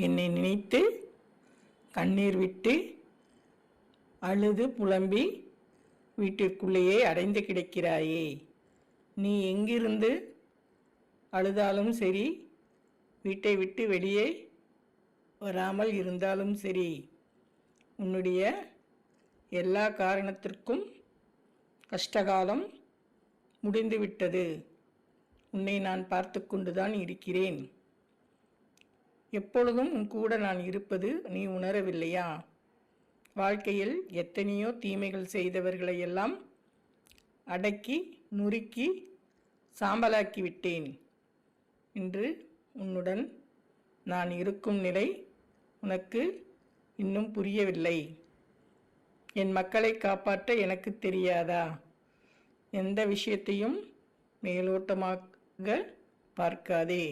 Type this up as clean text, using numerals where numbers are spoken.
என்னை நினைத்து கண்ணீர் விட்டு அழுது புலம்பி வீட்டிற்குள்ளேயே அடைந்து கிடக்கிறாயே. நீ எங்கிருந்து அழுதாலும் சரி, வீட்டை விட்டு வெளியே வராமல் இருந்தாலும் சரி, உன்னுடைய எல்லா காரணத்திற்கும் கஷ்டகாலம் முடிந்துவிட்டது. உன்னை நான் பார்த்து கொண்டுதான் இருக்கிறேன். எப்பொழுதும் உன் கூட நான் இருப்பது நீ உணரவில்லையா? வாழ்க்கையில் எத்தனையோ தீமைகள் செய்தவர்களையெல்லாம் அடக்கி நுறுக்கி சாம்பலாக்கி விட்டேன். இன்று உன்னுடன் நான் இருக்கும் நிலை உனக்கு இன்னும் புரியவில்லை. என் மக்களை காப்பாற்ற எனக்கு தெரியாதா? எந்த விஷயத்தையும் மேலோட்டமாக பார்க்காதே.